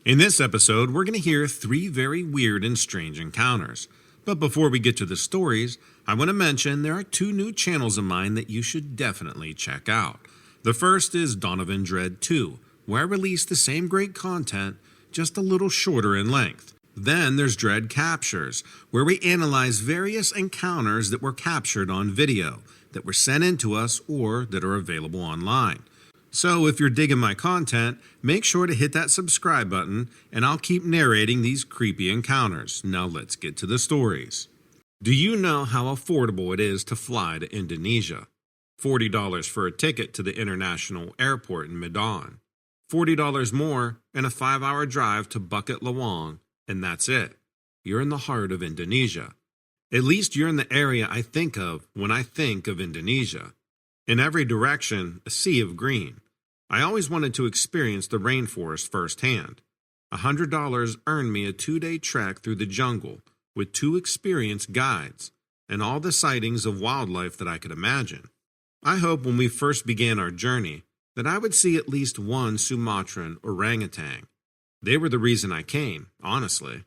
In this episode, we're going to hear 3 very weird and strange encounters. But before we get to the stories, I want to mention there are 2 new channels of mine that you should definitely check out. The first is Donovan Dread 2, where I release the same great content, just a little shorter in length. Then there's Dread Captures, where we analyze various encounters that were captured on video, that were sent in to us, or that are available online. So if you're digging my content, make sure to hit that subscribe button, and I'll keep narrating these creepy encounters. Now let's get to the stories. Do you know how affordable it is to fly to Indonesia? $40 for a ticket to the international airport in Medan. $40 more and a 5-hour drive to Bukit Lawang, and that's it. You're in the heart of Indonesia. At least you're in the area I think of when I think of Indonesia. In every direction, a sea of green. I always wanted to experience the rainforest firsthand. $100 earned me a 2-day trek through the jungle with 2 experienced guides and all the sightings of wildlife that I could imagine. I hope when we first began our journey that I would see at least one Sumatran orangutan. They were the reason I came, honestly.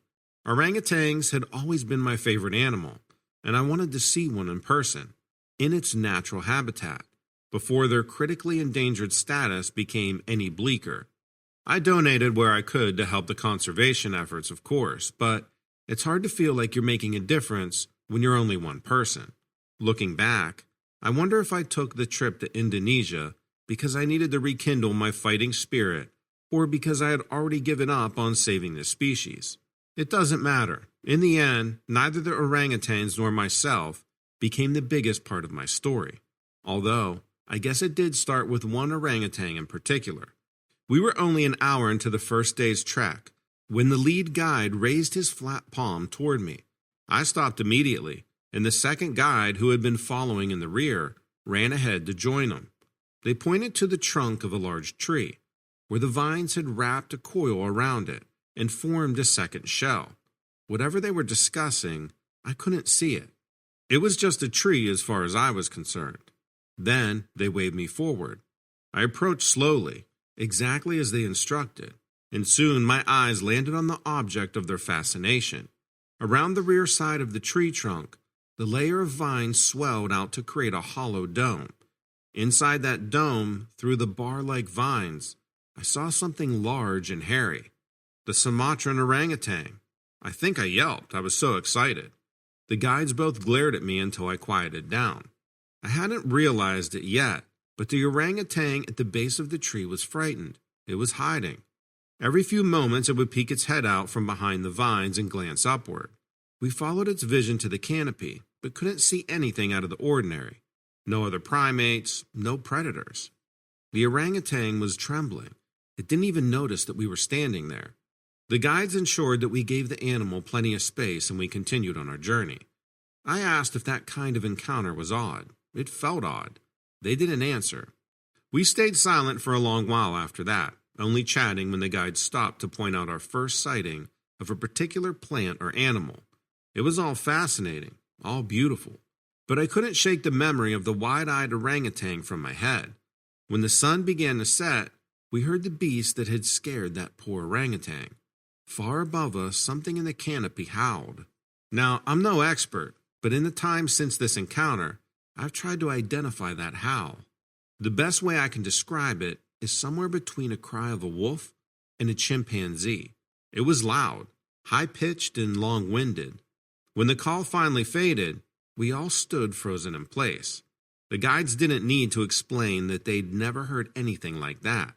Orangutans had always been my favorite animal, and I wanted to see one in person, in its natural habitat, before their critically endangered status became any bleaker. I donated where I could to help the conservation efforts, of course, but it's hard to feel like you're making a difference when you're only one person. Looking back, I wonder if I took the trip to Indonesia because I needed to rekindle my fighting spirit, or because I had already given up on saving the species. It doesn't matter. In the end, neither the orangutans nor myself became the biggest part of my story. Although, I guess it did start with one orangutan in particular. We were only an hour into the first day's trek when the lead guide raised his flat palm toward me. I stopped immediately, and the second guide, who had been following in the rear, ran ahead to join him. They pointed to the trunk of a large tree, where the vines had wrapped a coil around it and formed a second shell. Whatever they were discussing, I couldn't see it. It was just a tree as far as I was concerned. Then they waved me forward. I approached slowly, exactly as they instructed, and soon my eyes landed on the object of their fascination. Around the rear side of the tree trunk, the layer of vines swelled out to create a hollow dome. Inside that dome, through the bar-like vines, I saw something large and hairy. The Sumatran orangutan. I think I yelped. I was so excited. The guides both glared at me until I quieted down. I hadn't realized it yet, but the orangutan at the base of the tree was frightened. It was hiding. Every few moments it would peek its head out from behind the vines and glance upward. We followed its vision to the canopy, but couldn't see anything out of the ordinary. No other primates, no predators. The orangutan was trembling. It didn't even notice that we were standing there. The guides ensured that we gave the animal plenty of space and we continued on our journey. I asked if that kind of encounter was odd. It felt odd. They didn't answer. We stayed silent for a long while after that, only chatting when the guide stopped to point out our first sighting of a particular plant or animal. It was all fascinating, all beautiful, but I couldn't shake the memory of the wide-eyed orangutan from my head. When the sun began to set, we heard the beast that had scared that poor orangutan. Far above us, something in the canopy howled. Now, I'm no expert, but in the time since this encounter, I've tried to identify that howl. The best way I can describe it is somewhere between a cry of a wolf and a chimpanzee. It was loud, high-pitched, and long-winded. When the call finally faded, we all stood frozen in place. The guides didn't need to explain that they'd never heard anything like that.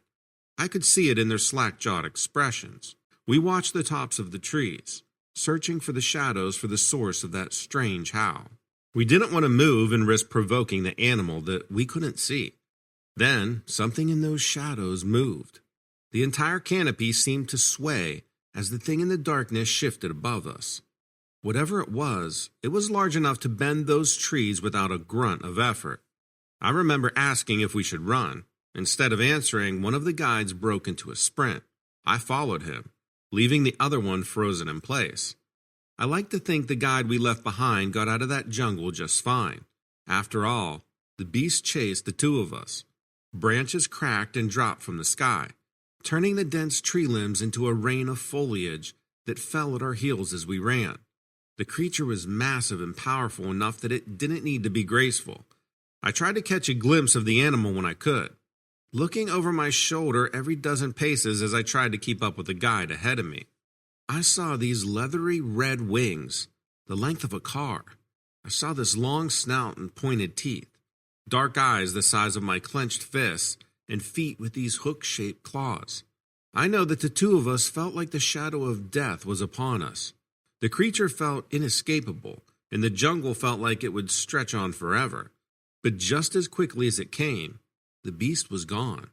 I could see it in their slack-jawed expressions. We watched the tops of the trees, searching for the shadows for the source of that strange howl. We didn't want to move and risk provoking the animal that we couldn't see. Then, something in those shadows moved. The entire canopy seemed to sway as the thing in the darkness shifted above us. Whatever it was large enough to bend those trees without a grunt of effort. I remember asking if we should run. Instead of answering, one of the guides broke into a sprint. I followed him, leaving the other one frozen in place. I like to think the guide we left behind got out of that jungle just fine. After all, the beast chased the 2 of us. Branches cracked and dropped from the sky. turning the dense tree limbs into a rain of foliage that fell at our heels as we ran. The creature was massive and powerful enough that it didn't need to be graceful. I tried to catch a glimpse of the animal when I could, looking over my shoulder every dozen paces as I tried to keep up with the guide ahead of me. I saw these leathery red wings, the length of a car. I saw this long snout and pointed teeth, dark eyes the size of my clenched fists, and feet with these hook-shaped claws. I know that the two of us felt like the shadow of death was upon us. The creature felt inescapable, and the jungle felt like it would stretch on forever. But just as quickly as it came, the beast was gone.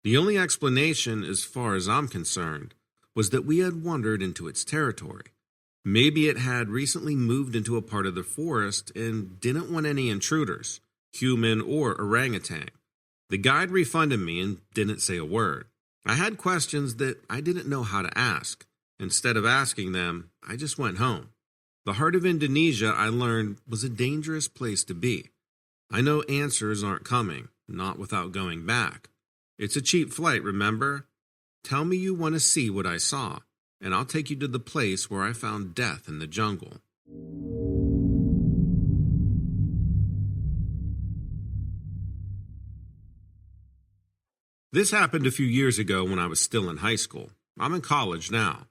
The only explanation, as far as I'm concerned, was that we had wandered into its territory. Maybe it had recently moved into a part of the forest and didn't want any intruders, human or orangutan. The guide refunded me and didn't say a word. I had questions that I didn't know how to ask. Instead of asking them, I just went home. The heart of Indonesia, I learned, was a dangerous place to be. I know answers aren't coming, not without going back. It's a cheap flight, remember? Tell me you want to see what I saw, and I'll take you to the place where I found death in the jungle. This happened a few years ago when I was still in high school. I'm in college now.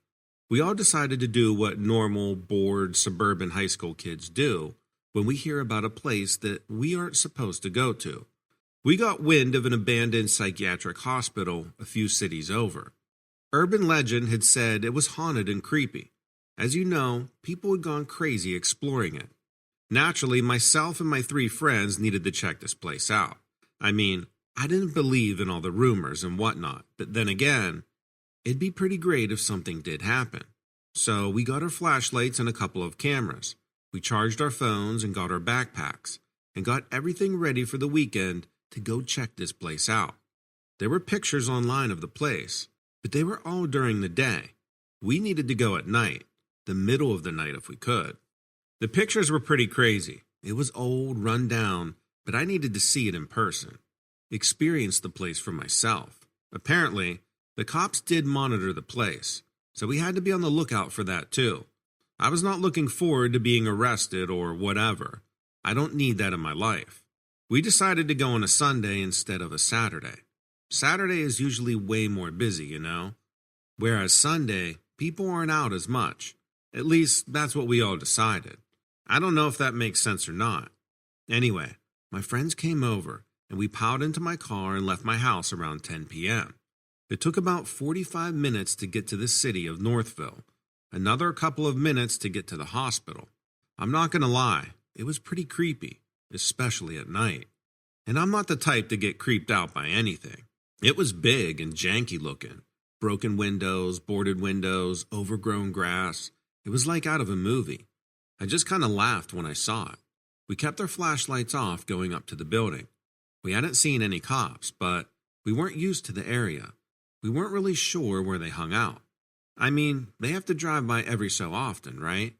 We all decided to do what normal, bored, suburban high school kids do when we hear about a place that we aren't supposed to go to. We got wind of an abandoned psychiatric hospital a few cities over. Urban legend had said it was haunted and creepy. As you know, people had gone crazy exploring it. Naturally, myself and my 3 friends needed to check this place out. I mean, I didn't believe in all the rumors and whatnot, but then again, it'd be pretty great if something did happen. So we got our flashlights and a couple of cameras. We charged our phones and got our backpacks, and got everything ready for the weekend to go check this place out. There were pictures online of the place, but they were all during the day. We needed to go at night, the middle of the night if we could. The pictures were pretty crazy. It was old, run down, but I needed to see it in person, experience the place for myself. Apparently, the cops did monitor the place, so we had to be on the lookout for that too. I was not looking forward to being arrested or whatever. I don't need that in my life. We decided to go on a Sunday instead of a Saturday. Saturday is usually way more busy, you know? Whereas Sunday, people aren't out as much. At least, that's what we all decided. I don't know if that makes sense or not. Anyway, my friends came over, and we piled into my car and left my house around 10 p.m. It took about 45 minutes to get to the city of Northville. Another couple of minutes to get to the hospital. I'm not going to lie, it was pretty creepy, especially at night. And I'm not the type to get creeped out by anything. It was big and janky looking. Broken windows, boarded windows, overgrown grass. It was like out of a movie. I just kind of laughed when I saw it. We kept our flashlights off going up to the building. We hadn't seen any cops, but we weren't used to the area. We weren't really sure where they hung out. I mean, they have to drive by every so often, right?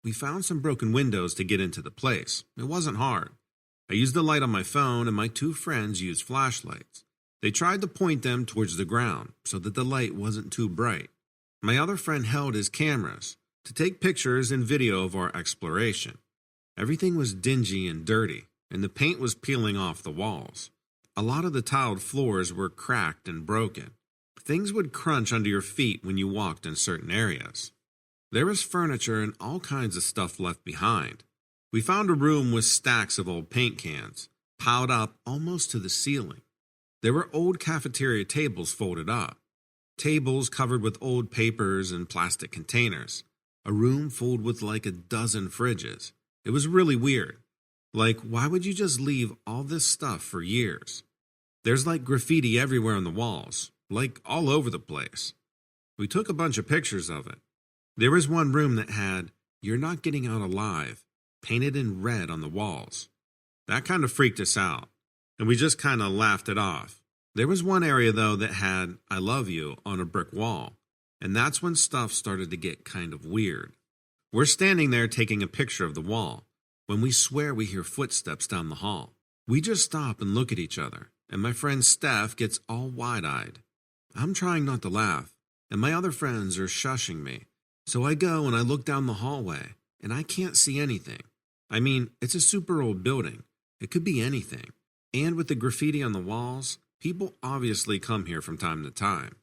We found some broken windows to get into the place. It wasn't hard. I used the light on my phone, and my 2 friends used flashlights. They tried to point them towards the ground so that the light wasn't too bright. My other friend held his cameras to take pictures and video of our exploration. Everything was dingy and dirty, and the paint was peeling off the walls. A lot of the tiled floors were cracked and broken. Things would crunch under your feet when you walked in certain areas. There was furniture and all kinds of stuff left behind. We found a room with stacks of old paint cans, piled up almost to the ceiling. There were old cafeteria tables folded up, tables covered with old papers and plastic containers, a room filled with like a dozen fridges. It was really weird. Like, why would you just leave all this stuff for years? There's like graffiti everywhere on the walls, like all over the place. We took a bunch of pictures of it. There was one room that had, "You're not getting out alive," painted in red on the walls. That kind of freaked us out, and we just kind of laughed it off. There was one area, though, that had, "I love you" on a brick wall, and that's when stuff started to get kind of weird. We're standing there taking a picture of the wall, when we swear we hear footsteps down the hall. We just stop and look at each other, and my friend Steph gets all wide-eyed. I'm trying not to laugh, and my other friends are shushing me. So I go and I look down the hallway, and I can't see anything. I mean, it's a super old building. It could be anything. And with the graffiti on the walls, people obviously come here from time to time.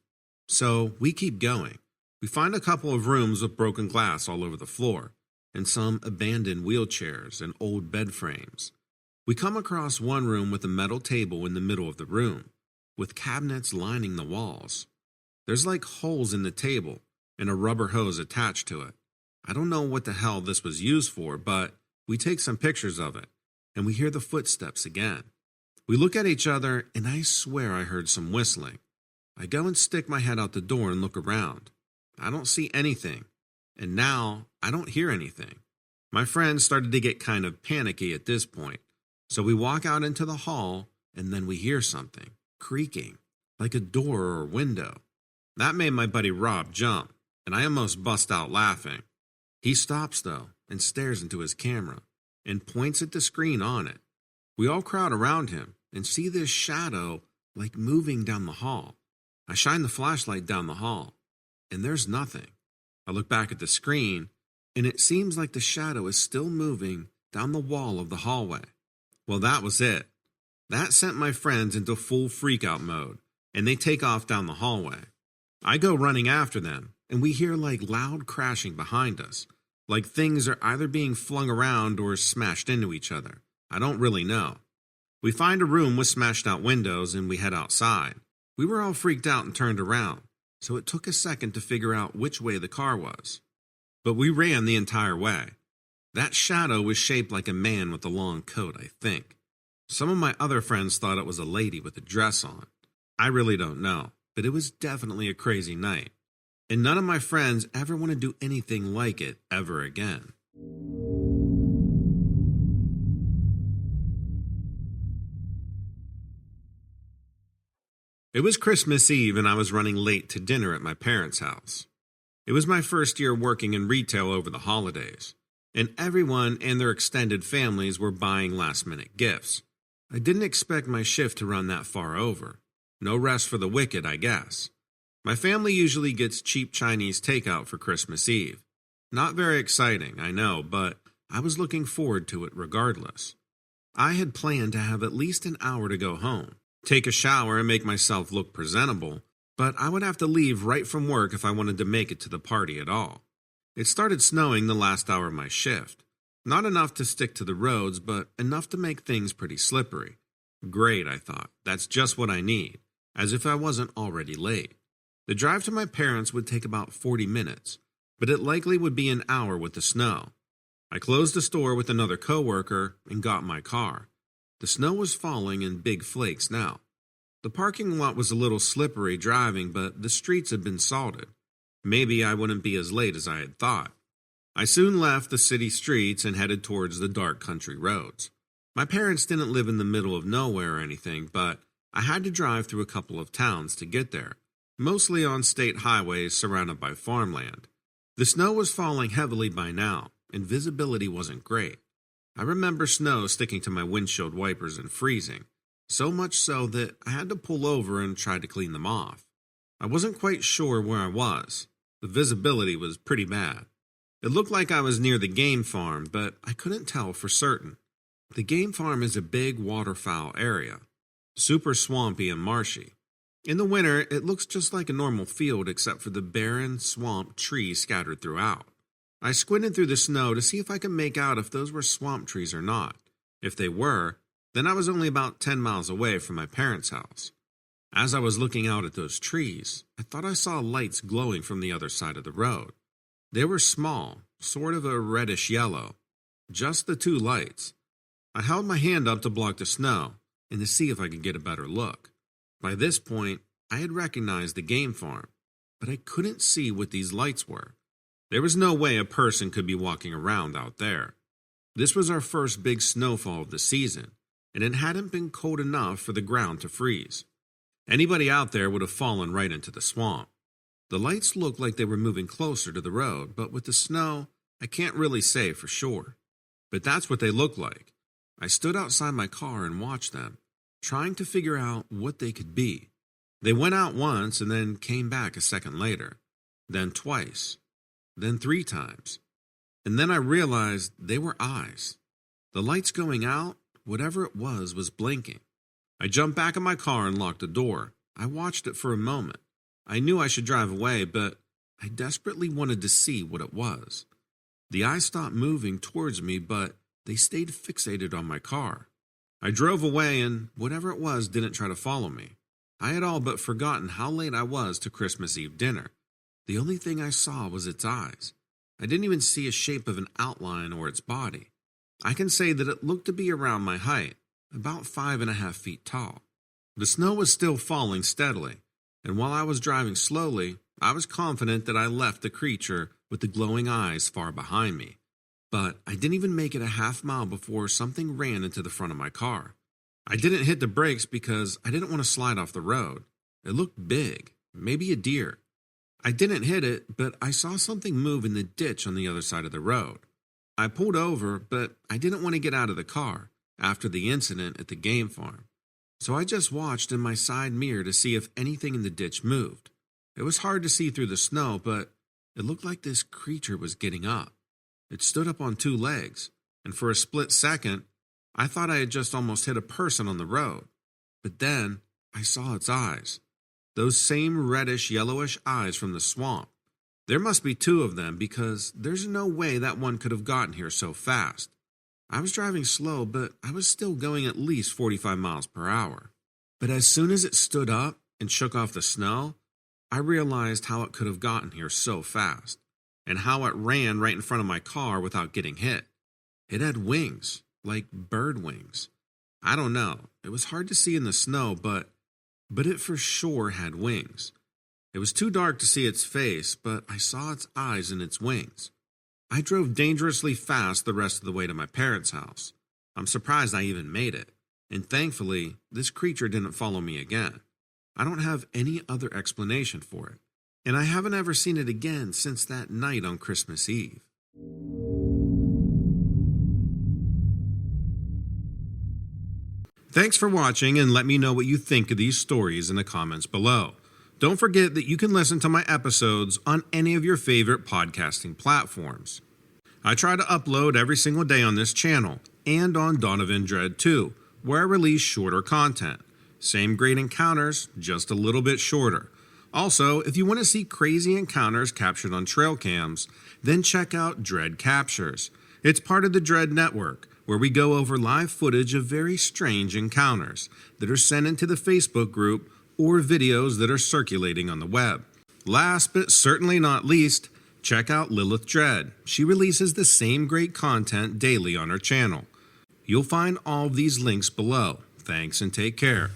So we keep going. We find a couple of rooms with broken glass all over the floor, and some abandoned wheelchairs and old bed frames. We come across one room with a metal table in the middle of the room, with cabinets lining the walls. There's like holes in the table and a rubber hose attached to it. I don't know what the hell this was used for, but we take some pictures of it, and we hear the footsteps again. We look at each other, and I swear I heard some whistling. I go and stick my head out the door and look around. I don't see anything, and now I don't hear anything. My friends started to get kind of panicky at this point, so we walk out into the hall, and then we hear something creaking, like a door or a window. That made my buddy Rob jump, and I almost bust out laughing. He stops, though, and stares into his camera, and points at the screen on it. We all crowd around him and see this shadow like moving down the hall. I shine the flashlight down the hall, and there's nothing. I look back at the screen, and it seems like the shadow is still moving down the wall of the hallway. Well, that was it. That sent my friends into full freak-out mode, and they take off down the hallway. I go running after them, and we hear like loud crashing behind us, like things are either being flung around or smashed into each other. I don't really know. We find a room with smashed out windows, and we head outside. We were all freaked out and turned around, so it took a second to figure out which way the car was. But we ran the entire way. That shadow was shaped like a man with a long coat, I think. Some of my other friends thought it was a lady with a dress on. I really don't know, but it was definitely a crazy night. And none of my friends ever want to do anything like it ever again. It was Christmas Eve, and I was running late to dinner at my parents' house. It was my first year working in retail over the holidays, and everyone and their extended families were buying last-minute gifts. I didn't expect my shift to run that far over. No rest for the wicked, I guess. My family usually gets cheap Chinese takeout for Christmas Eve. Not very exciting, I know, but I was looking forward to it regardless. I had planned to have at least an hour to go home, take a shower and make myself look presentable, but I would have to leave right from work if I wanted to make it to the party at all. It started snowing the last hour of my shift. Not enough to stick to the roads, but enough to make things pretty slippery. Great, I thought. That's just what I need, as if I wasn't already late. The drive to my parents would take about 40 minutes, but it likely would be an hour with the snow. I closed the store with another coworker and got my car. The snow was falling in big flakes now. The parking lot was a little slippery driving, but the streets had been salted. Maybe I wouldn't be as late as I had thought. I soon left the city streets and headed towards the dark country roads. My parents didn't live in the middle of nowhere or anything, but I had to drive through a couple of towns to get there, mostly on state highways surrounded by farmland. The snow was falling heavily by now, and visibility wasn't great. I remember snow sticking to my windshield wipers and freezing, so much so that I had to pull over and try to clean them off. I wasn't quite sure where I was. The visibility was pretty bad. It looked like I was near the game farm, but I couldn't tell for certain. The game farm is a big waterfowl area, super swampy and marshy. In the winter, it looks just like a normal field except for the barren, swamp trees scattered throughout. I squinted through the snow to see if I could make out if those were swamp trees or not. If they were, then I was only about 10 miles away from my parents' house. As I was looking out at those trees, I thought I saw lights glowing from the other side of the road. They were small, sort of a reddish yellow. Just the two lights. I held my hand up to block the snow and to see if I could get a better look. By this point, I had recognized the game farm, but I couldn't see what these lights were. There was no way a person could be walking around out there. This was our first big snowfall of the season, and it hadn't been cold enough for the ground to freeze. Anybody out there would have fallen right into the swamp. The lights looked like they were moving closer to the road, but with the snow, I can't really say for sure. But that's what they looked like. I stood outside my car and watched them, trying to figure out what they could be. They went out once and then came back a second later, then twice, then 3 times. And then I realized they were eyes. The lights going out, whatever it was blinking. I jumped back in my car and locked the door. I watched it for a moment. I knew I should drive away, but I desperately wanted to see what it was. The eyes stopped moving towards me, but they stayed fixated on my car. I drove away, and whatever it was didn't try to follow me. I had all but forgotten how late I was to Christmas Eve dinner. The only thing I saw was its eyes. I didn't even see a shape of an outline or its body. I can say that it looked to be around my height, about 5.5 feet tall. The snow was still falling steadily, and while I was driving slowly, I was confident that I left the creature with the glowing eyes far behind me. But I didn't even make it a half mile before something ran into the front of my car. I didn't hit the brakes because I didn't want to slide off the road. It looked big, maybe a deer. I didn't hit it, but I saw something move in the ditch on the other side of the road. I pulled over, but I didn't want to get out of the car after the incident at the game farm. So I just watched in my side mirror to see if anything in the ditch moved. It was hard to see through the snow, but it looked like this creature was getting up. It stood up on 2 legs, and for a split second, I thought I had just almost hit a person on the road. But then I saw its eyes. Those same reddish-yellowish eyes from the swamp. There must be 2 of them because there's no way that one could have gotten here so fast. I was driving slow, but I was still going at least 45 miles per hour. But as soon as it stood up and shook off the snow, I realized how it could have gotten here so fast, and how it ran right in front of my car without getting hit. It had wings, like bird wings. I don't know, it was hard to see in the snow, but it for sure had wings. It was too dark to see its face, but I saw its eyes and its wings. I drove dangerously fast the rest of the way to my parents' house. I'm surprised I even made it, and thankfully, this creature didn't follow me again. I don't have any other explanation for it, and I haven't ever seen it again since that night on Christmas Eve. Thanks for watching, and let me know what you think of these stories in the comments below. Don't forget that you can listen to my episodes on any of your favorite podcasting platforms. I try to upload every single day on this channel and on Donovan Dread 2, where I release shorter content. Same great encounters, just a little bit shorter. Also, if you want to see crazy encounters captured on trail cams, then check out Dread Captures. It's part of the Dread Network, where we go over live footage of very strange encounters that are sent into the Facebook group or videos that are circulating on the web. Last but certainly not least, check out Lilith Dread. She releases the same great content daily on her channel. You'll find all of these links below. Thanks and take care.